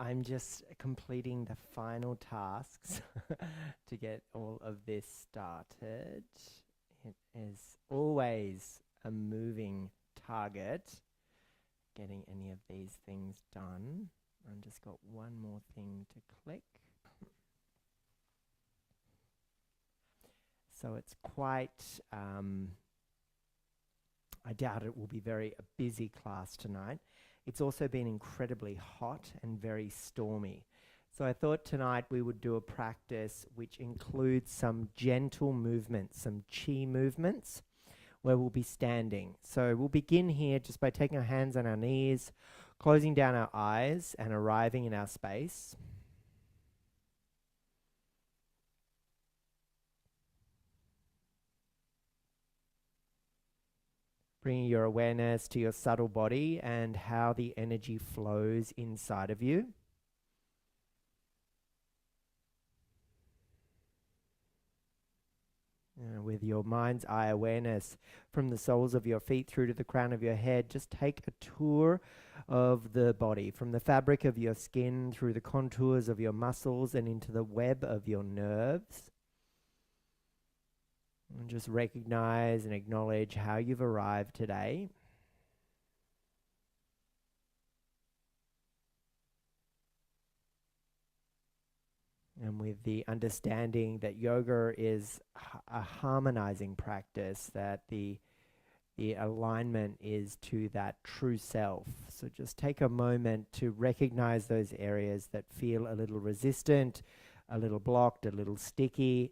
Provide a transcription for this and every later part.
I'm just completing the final tasks to get all of this started. It is always a moving target, getting any of these things done. I've just got one more thing to click. So it's quite, I doubt it will be a busy class tonight. It's also been incredibly hot and very stormy. So I thought tonight we would do a practice which includes some gentle movements, some chi movements, where we'll be standing. So we'll begin here just by taking our hands on our knees, closing down our eyes and arriving in our space. Bringing your awareness to your subtle body and how the energy flows inside of you. With your mind's eye awareness from the soles of your feet through to the crown of your head, just take a tour of the body, from the fabric of your skin through the contours of your muscles and into the web of your nerves. And just recognize and acknowledge how you've arrived today. And with the understanding that yoga is a harmonizing practice, that the alignment is to that true self. So just take a moment to recognize those areas that feel a little resistant, a little blocked, a little sticky.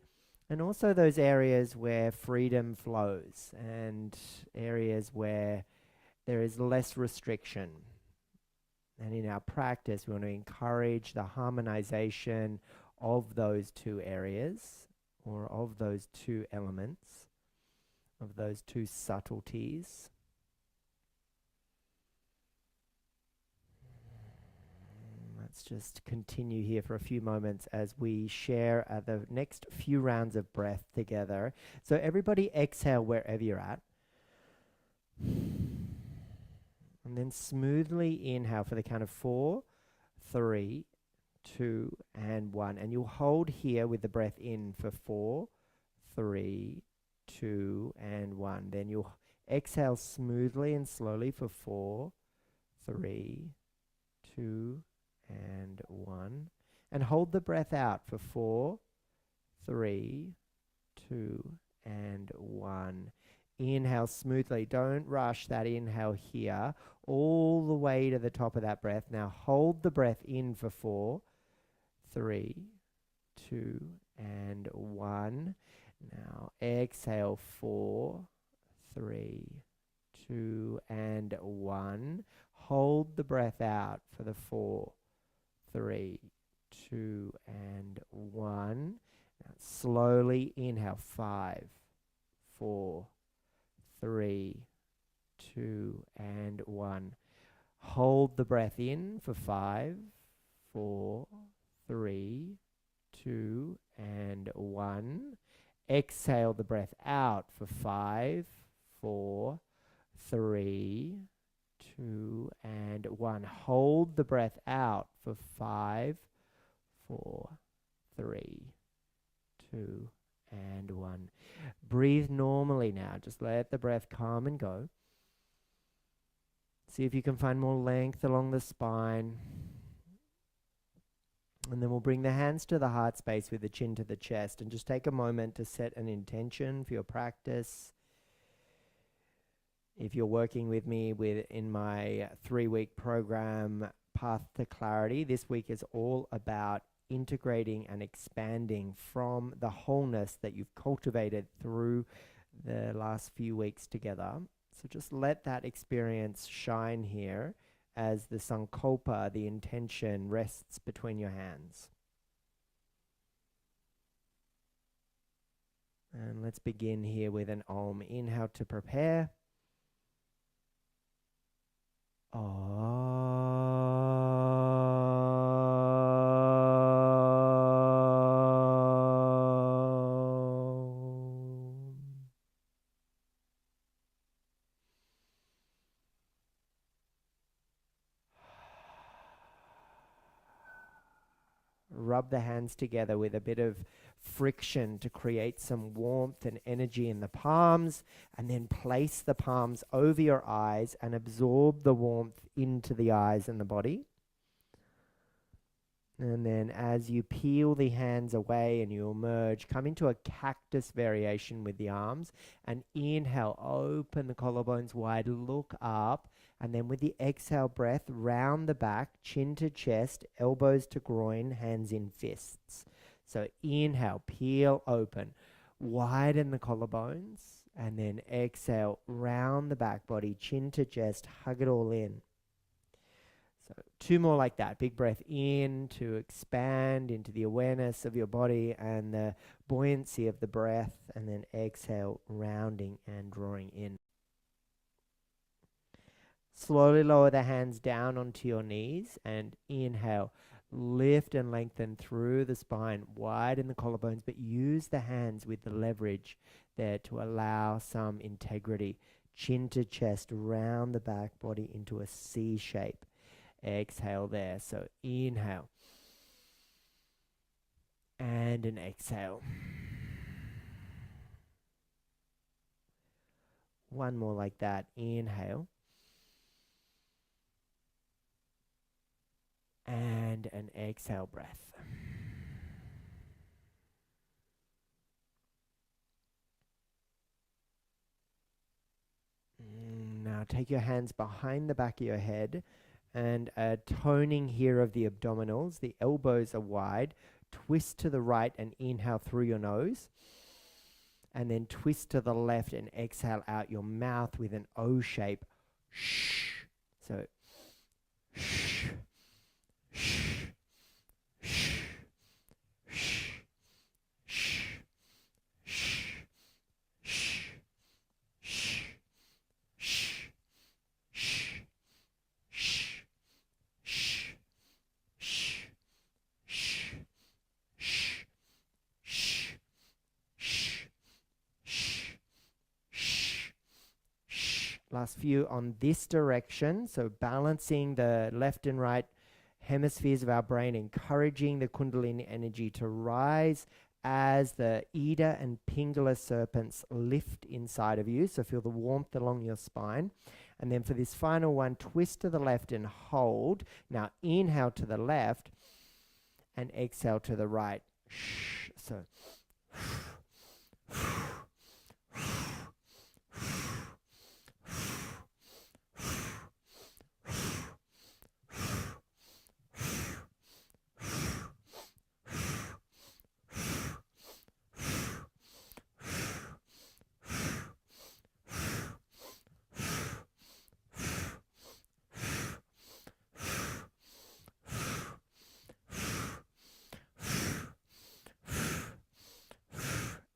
And also those areas where freedom flows and areas where there is less restriction. And in our practice, we want to encourage the harmonization of those two areas, or of those two elements, of those two subtleties. Let's just continue here for a few moments as we share the next few rounds of breath together. So everybody exhale wherever you're at. And then smoothly inhale for the count of 4, 3, 2, and 1. And you'll hold here with the breath in for 4, 3, 2, and 1. Then you'll exhale smoothly and slowly for 4, 3, 2, and 1. And hold the breath out for 4, 3, 2, and 1. Inhale smoothly. Don't rush that inhale here. All the way to the top of that breath. Now hold the breath in for 4, 3, 2, and 1. Now exhale 4, 3, 2, and 1. Hold the breath out for the 4, 3, 2, and 1. Now slowly inhale 5, 4, 3, 2, and 1. Hold the breath in for 5, 4, 3, 2, and 1. Exhale the breath out for 5, 4, 3, 2, and 1. Hold the breath out for 5, 4, 3, 2, and 1. Breathe normally now. Just let the breath come and go. See if you can find more length along the spine. And then we'll bring the hands to the heart space with the chin to the chest, and just take a moment to set an intention for your practice. If you're working with me in my 3-week program, Path to Clarity, this week is all about integrating and expanding from the wholeness that you've cultivated through the last few weeks together. So just let that experience shine here as the sankalpa, the intention, rests between your hands. And let's begin here with an Om. Inhale to prepare. Rub the hands together with a bit of friction to create some warmth and energy in the palms, and then place the palms over your eyes and absorb the warmth into the eyes and the body. And then as you peel the hands away and you emerge, come into a cactus variation with the arms, and inhale, open the collarbones wide, look up, and then with the exhale breath, round the back, chin to chest, elbows to groin, hands in fists. So inhale, peel open, widen the collarbones, and then exhale, round the back body, chin to chest, hug it all in. So 2 more like that. Big breath in to expand into the awareness of your body and the buoyancy of the breath, and then exhale, rounding and drawing in. Slowly lower the hands down onto your knees and inhale. Lift and lengthen through the spine, widen the collarbones, but use the hands with the leverage there to allow some integrity. Chin to chest, round the back body into a C shape. Exhale there. So inhale. And an exhale. One more like that. Inhale. And an exhale breath. Now take your hands behind the back of your head and a toning here of the abdominals. The elbows are wide. Twist to the right and inhale through your nose. And then twist to the left and exhale out your mouth with an O shape. Shh. So shh. Shh. Shh. Shh. Shh. Shh. Shh. Shh. Shh. Shh. Shh. Shh. Shh. Shh. Shh. Shh. Shh. Shh. Shh. Last few on this direction. So balancing the left and right hemispheres of our brain, encouraging the Kundalini energy to rise as the Ida and Pingala serpents lift inside of you. So feel the warmth along your spine. And then for this final one, twist to the left and hold. Now inhale to the left and exhale to the right. So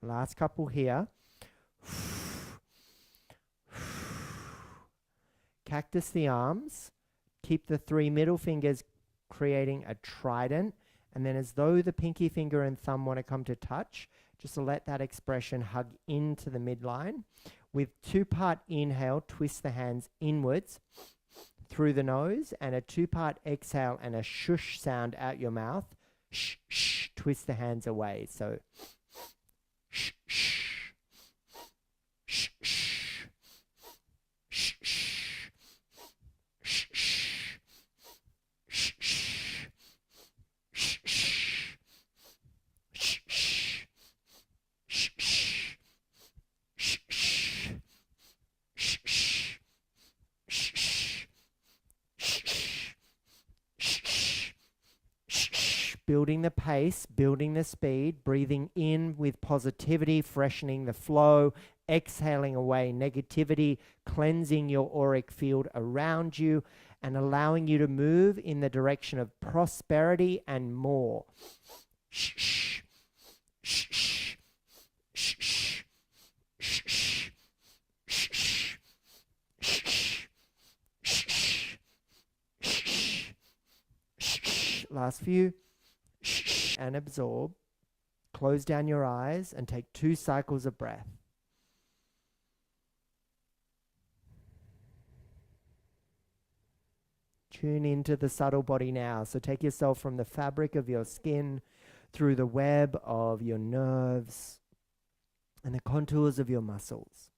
last couple here. Cactus the arms. Keep the 3 middle fingers creating a trident. And then as though the pinky finger and thumb want to come to touch, just let that expression hug into the midline. With 2-part inhale, twist the hands inwards through the nose, and a 2-part exhale and a shush sound out your mouth. Shh, shh, twist the hands away. So shh, shh, shh, shh, shh, shh, shh, shh, shh, shh, building the pace, building the speed, breathing in with positivity, freshening the flow, exhaling away negativity, cleansing your auric field around you, and allowing you to move in the direction of prosperity and more. Shh, shh, shh, shh, shh, shh, shh, shh, shh, shh. Last few. And absorb. Close down your eyes and take 2 cycles of breath. Tune into the subtle body now. So take yourself from the fabric of your skin through the web of your nerves and the contours of your muscles.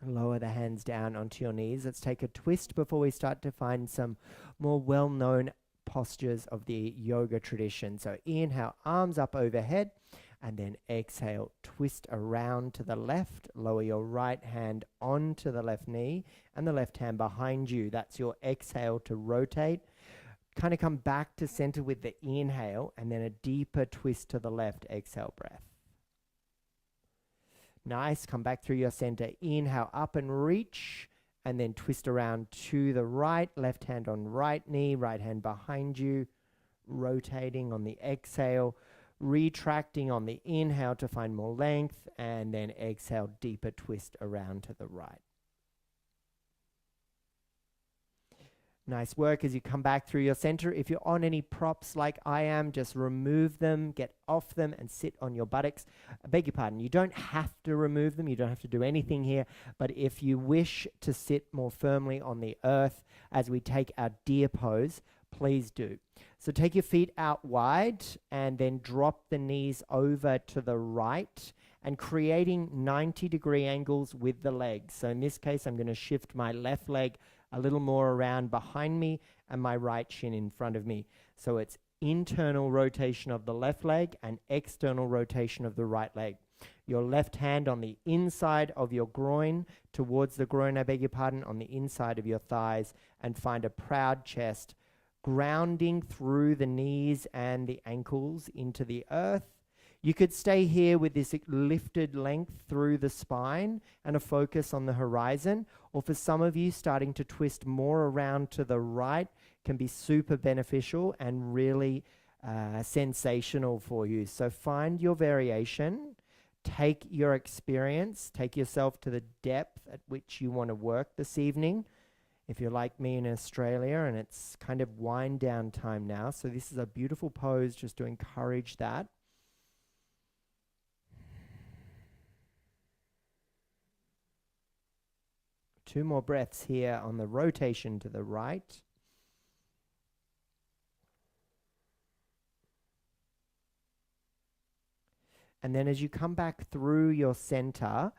Lower the hands down onto your knees. Let's take a twist before we start to find some more well-known postures of the yoga tradition. So inhale, arms up overhead, and then exhale, twist around to the left. Lower your right hand onto the left knee and the left hand behind you. That's your exhale to rotate. Kind of come back to center with the inhale and then a deeper twist to the left. Exhale, breath. Nice. Come back through your center. Inhale up and reach, and then twist around to the right. Left hand on right knee, right hand behind you. Rotating on the exhale. Retracting on the inhale to find more length, and then exhale, deeper twist around to the right. Nice work as you come back through your center. If you're on any props like I am, just remove them, get off them, and sit on your buttocks. I beg your pardon, you don't have to remove them. You don't have to do anything here. But if you wish to sit more firmly on the earth as we take our deer pose, please do. So take your feet out wide and then drop the knees over to the right and creating 90-degree angles with the legs. So in this case, I'm going to shift my left leg a little more around behind me and my right shin in front of me. So it's internal rotation of the left leg and external rotation of the right leg. Your left hand on the inside of your groin, towards the groin, I beg your pardon, on the inside of your thighs, and find a proud chest, grounding through the knees and the ankles into the earth. You could stay here with this lifted length through the spine and a focus on the horizon, or for some of you, starting to twist more around to the right can be super beneficial and really sensational for you. So find your variation, take your experience, take yourself to the depth at which you want to work this evening. If you're like me in Australia, and it's kind of wind down time now, so this is a beautiful pose just to encourage that. Two more breaths here on the rotation to the right. And then as you come back through your center,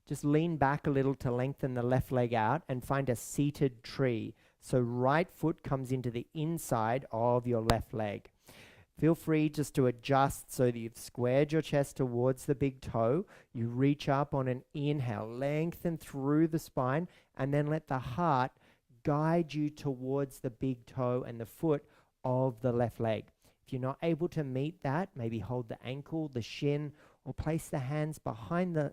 just lean back a little to lengthen the left leg out and find a seated tree. So right foot comes into the inside of your left leg. Feel free just to adjust so that you've squared your chest towards the big toe. You reach up on an inhale, lengthen through the spine, and then let the heart guide you towards the big toe and the foot of the left leg. If you're not able to meet that, maybe hold the ankle, the shin, or place the hands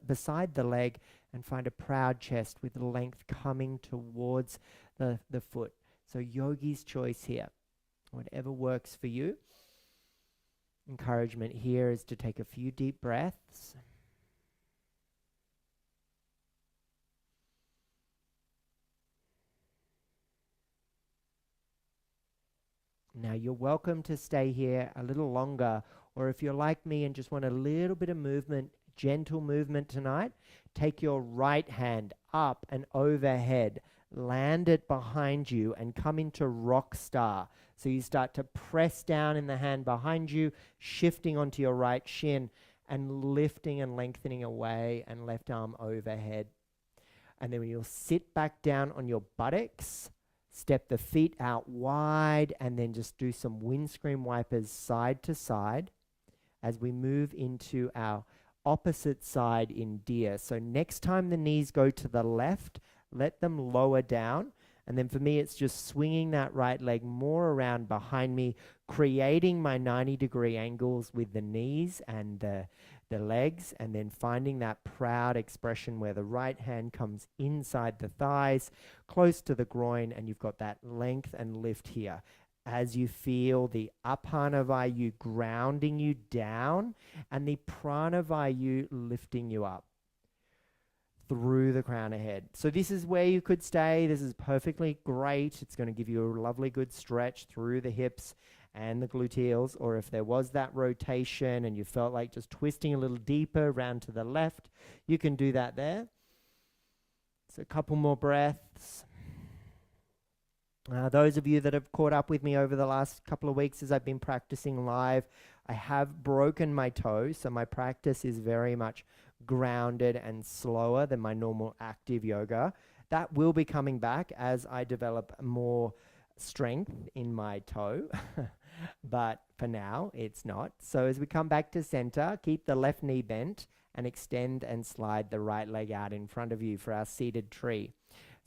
beside the leg and find a proud chest with the length coming towards the foot. So yogi's choice here, whatever works for you. Encouragement here is to take a few deep breaths. Now you're welcome to stay here a little longer, or if you're like me and just want a little bit of movement, gentle movement tonight, take your right hand up and overhead, land it behind you and come into rock star. So you start to press down in the hand behind you, shifting onto your right shin and lifting and lengthening away, and left arm overhead. And then when you'll sit back down on your buttocks, step the feet out wide, and then just do some windscreen wipers side to side as we move into our opposite side in deer. So next time the knees go to the left, let them lower down. And then for me, it's just swinging that right leg more around behind me, creating my 90-degree angles with the knees and the legs, and then finding that proud expression where the right hand comes inside the thighs, close to the groin, and you've got that length and lift here. As you feel the Apana Vayu grounding you down and the Prana Vayu lifting you up through the crown of head. So this is where you could stay. This is perfectly great. It's going to give you a lovely good stretch through the hips and the gluteals, or if there was that rotation and you felt like just twisting a little deeper around to the left, you can do that there. So a couple more breaths. Those of you that have caught up with me over the last couple of weeks as I've been practicing live, I have broken my toe, so my practice is very much grounded and slower than my normal active yoga. That will be coming back as I develop more strength in my toe, but for now it's not. So as we come back to center, keep the left knee bent and extend and slide the right leg out in front of you for our seated tree.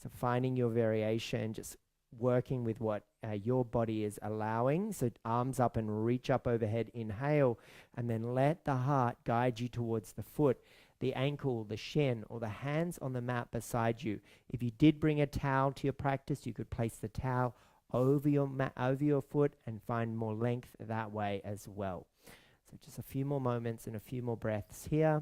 So finding your variation, just working with what your body is allowing. So arms up and reach up overhead, inhale, and then let the heart guide you towards the foot, the ankle, the shin, or the hands on the mat beside you. If you did bring a towel to your practice, you could place the towel over your mat, over your foot, and find more length that way as well. So just a few more moments and a few more breaths here.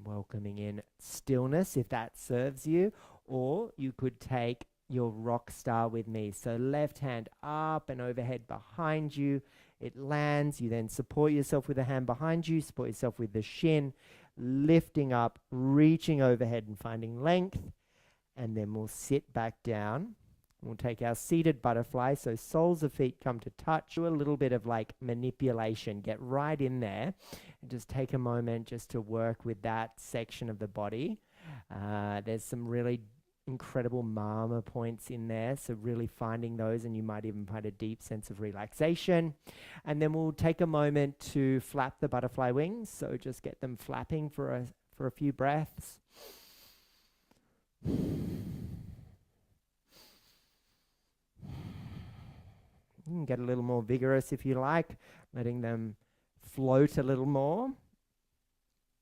Welcoming in stillness if that serves you, or you could take your rock star with me. So left hand up and overhead behind you. It lands. You then support yourself with a hand behind you, support yourself with the shin, lifting up, reaching overhead and finding length. And then we'll sit back down. We'll take our seated butterfly. So soles of feet come to touch. Do a little bit of like manipulation. Get right in there and just take a moment just to work with that section of the body. There's some really incredible mama points in there. So really finding those, and you might even find a deep sense of relaxation. And then we'll take a moment to flap the butterfly wings. So just get them flapping for a few breaths. You can get a little more vigorous if you like, letting them float a little more.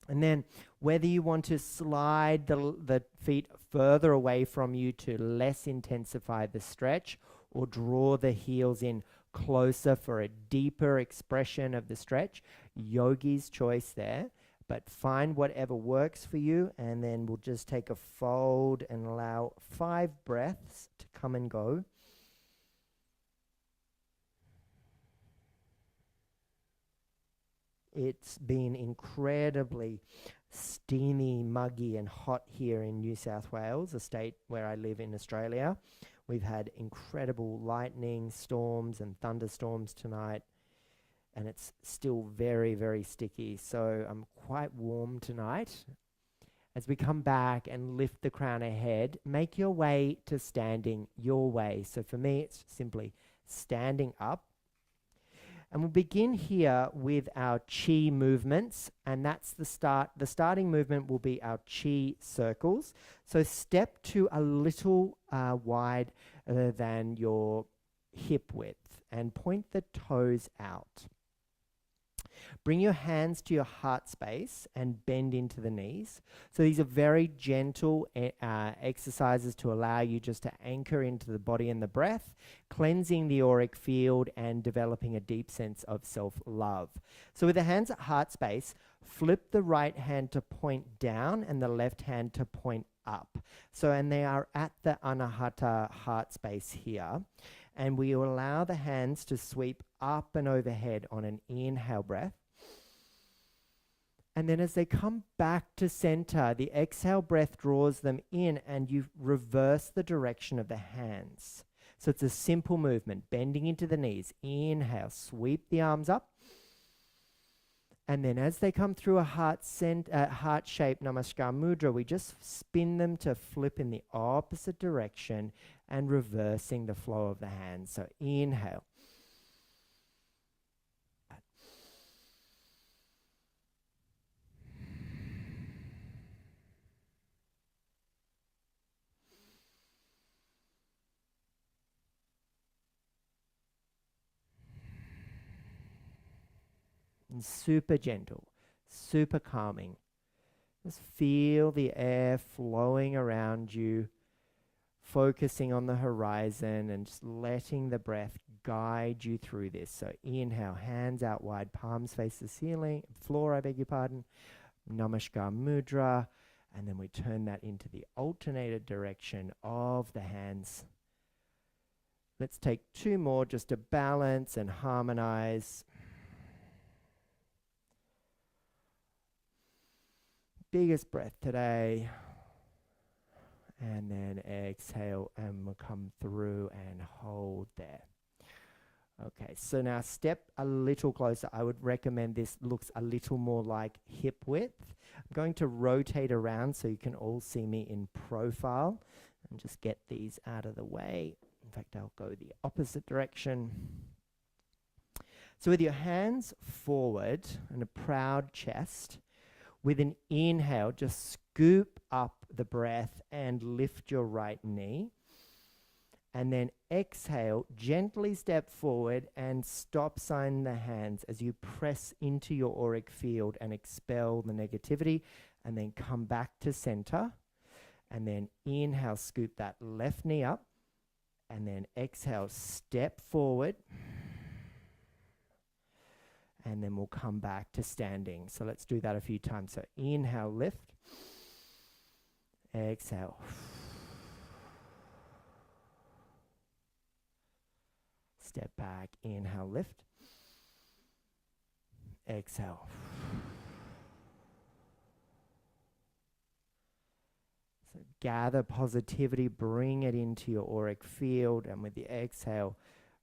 And then whether you want to slide the feet further away from you to less intensify the stretch, or draw the heels in closer for a deeper expression of the stretch, yogi's choice there. But find whatever works for you, and then we'll just take a fold and allow 5 breaths to come and go. It's been incredibly steamy, muggy and hot here in New South Wales, a state where I live in Australia. We've had incredible lightning storms and thunderstorms tonight, and it's still very, very sticky. So I'm quite warm tonight. As we come back and lift the crown ahead, make your way to standing your way. So for me, it's simply standing up. And we'll begin here with our chi movements, and that's the start. The starting movement will be our chi circles. So step to a little wide than your hip width and point the toes out. Bring your hands to your heart space and bend into the knees. So these are very gentle exercises to allow you just to anchor into the body and the breath, cleansing the auric field and developing a deep sense of self-love. So with the hands at heart space, flip the right hand to point down and the left hand to point up. So, and they are at the Anahata heart space here. And we will allow the hands to sweep up and overhead on an inhale breath. And then as they come back to center, the exhale breath draws them in, and you reverse the direction of the hands. So it's a simple movement, bending into the knees. Inhale, sweep the arms up. And then as they come through a heart-shaped Namaskar Mudra, we just spin them to flip in the opposite direction and reversing the flow of the hands. So inhale. And super gentle, super calming. Just feel the air flowing around you, focusing on the horizon and just letting the breath guide you through this. So inhale, hands out wide, palms face the ceiling, floor, I beg your pardon. Namaskar Mudra. And then we turn that into the alternated direction of the hands. Let's take 2 more just to balance and harmonize. Biggest breath today. And then exhale, and we'll come through and hold there. Okay, so now step a little closer. I would recommend this looks a little more like hip width. I'm going to rotate around so you can all see me in profile and just get these out of the way. In fact, I'll go the opposite direction. So with your hands forward and a proud chest, with an inhale, just scoop up the breath and lift your right knee. And then exhale, gently step forward and stop sign the hands as you press into your auric field and expel the negativity. And then come back to center. And then inhale, scoop that left knee up. And then exhale, step forward. And then we'll come back to standing. So let's do that a few times. So inhale, lift. Exhale. Step back, inhale, lift. Exhale. So gather positivity, bring it into your auric field, and with the exhale,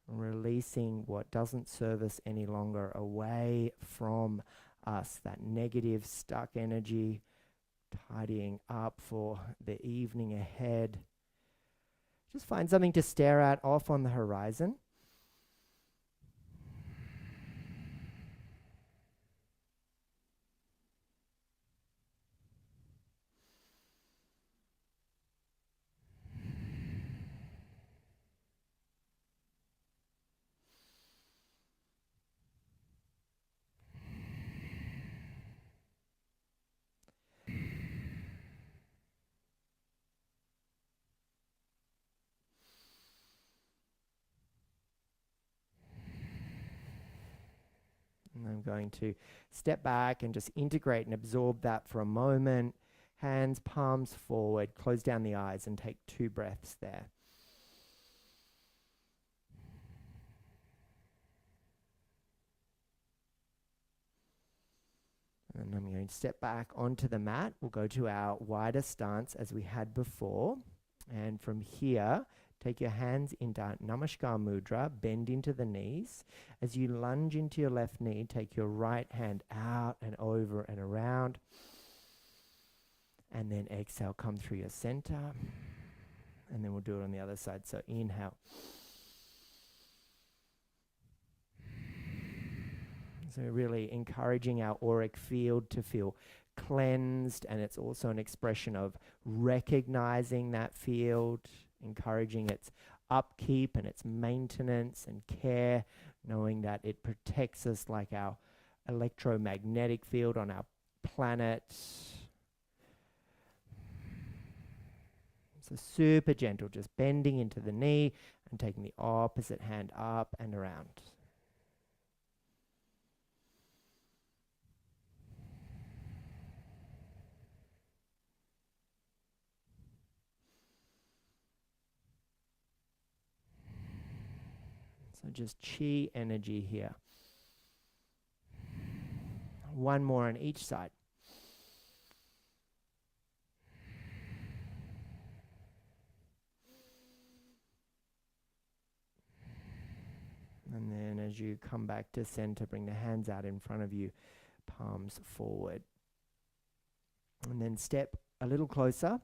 releasing what doesn't serve us any longer away from us, that negative, stuck energy, tidying up for the evening ahead. Just find something to stare at off on the horizon. And I'm going to step back and just integrate and absorb that for a moment. Hands, palms forward, close down the eyes and take 2 breaths there. And I'm going to step back onto the mat. We'll go to our wider stance as we had before. And from here, take your hands into Namaskar Mudra, bend into the knees. As you lunge into your left knee, take your right hand out and over and around. And then exhale, come through your center. And then we'll do it on the other side. So inhale. So really encouraging our auric field to feel cleansed, and it's also an expression of recognizing that field, encouraging its upkeep and its maintenance and care, knowing that it protects us like our electromagnetic field on our planet. So super gentle, just bending into the knee and taking the opposite hand up and around. So just chi energy here. One more on each side. And then as you come back to center, bring the hands out in front of you, palms forward. And then step a little closer.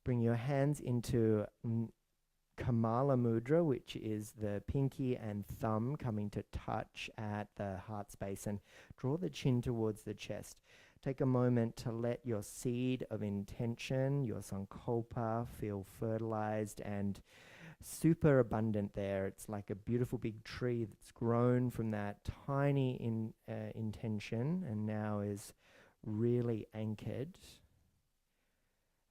Bring your hands into Kamala Mudra, which is the pinky and thumb coming to touch at the heart space, and draw the chin towards the chest. Take a moment to let your seed of intention, your sankalpa, feel fertilized and super abundant there. It's like a beautiful big tree that's grown from that tiny intention and now is really anchored.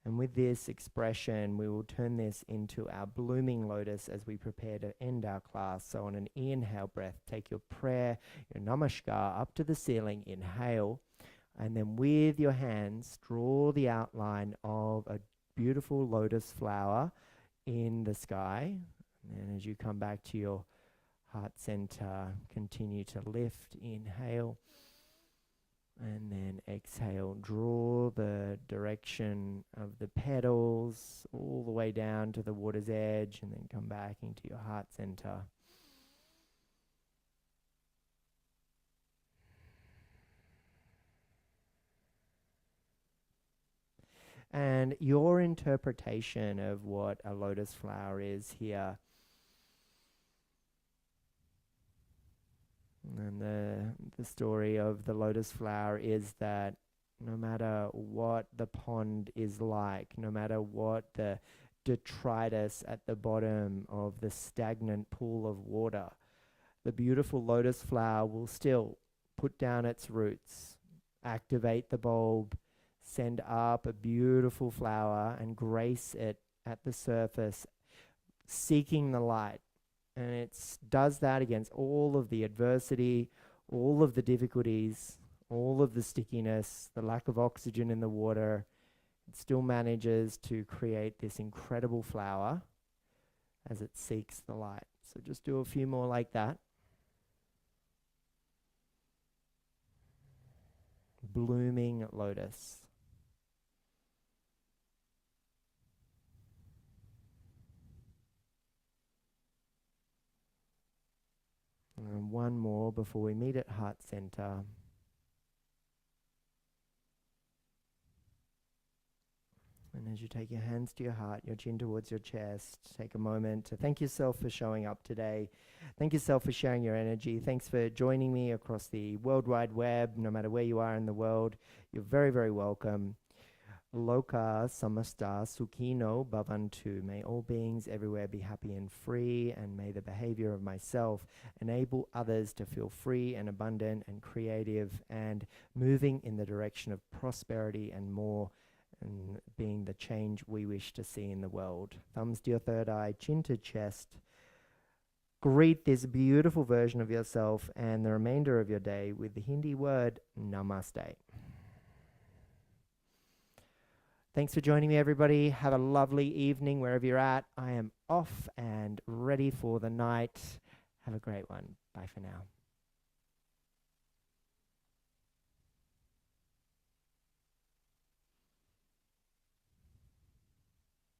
And with this expression, we will turn this into our blooming lotus as we prepare to end our class. So on an inhale breath, take your prayer, your namaskar up to the ceiling, inhale, and then with your hands, draw the outline of a beautiful lotus flower in the sky. And as you come back to your heart center, continue to lift, inhale, and then exhale. Draw the direction of the petals all the way down to the water's edge, and then come back into your heart center. And your interpretation of what a lotus flower is here. And the story of the lotus flower is that no matter what the pond is like, no matter what the detritus at the bottom of the stagnant pool of water, the beautiful lotus flower will still put down its roots, activate the bulb, send up a beautiful flower and grace it at the surface, seeking the light. And it does that against all of the adversity, all of the difficulties, all of the stickiness, the lack of oxygen in the water. It still manages to create this incredible flower as it seeks the light. So just do a few more like that. Blooming lotus. And one more before we meet at heart center. And as you take your hands to your heart, your chin towards your chest, take a moment to thank yourself for showing up today. Thank yourself for sharing your energy. Thanks for joining me across the World Wide Web. No matter where you are in the world, you're very, very welcome. Loka samasta sukhino bhavantu. May all beings everywhere be happy and free, and may the behavior of myself enable others to feel free and abundant and creative and moving in the direction of prosperity and more, and being the change we wish to see in the world. Thumbs to your third eye, chin to chest. Greet this beautiful version of yourself and the remainder of your day with the Hindi word Namaste. Thanks for joining me, everybody. Have a lovely evening wherever you're at. I am off and ready for the night. Have a great one. Bye for now.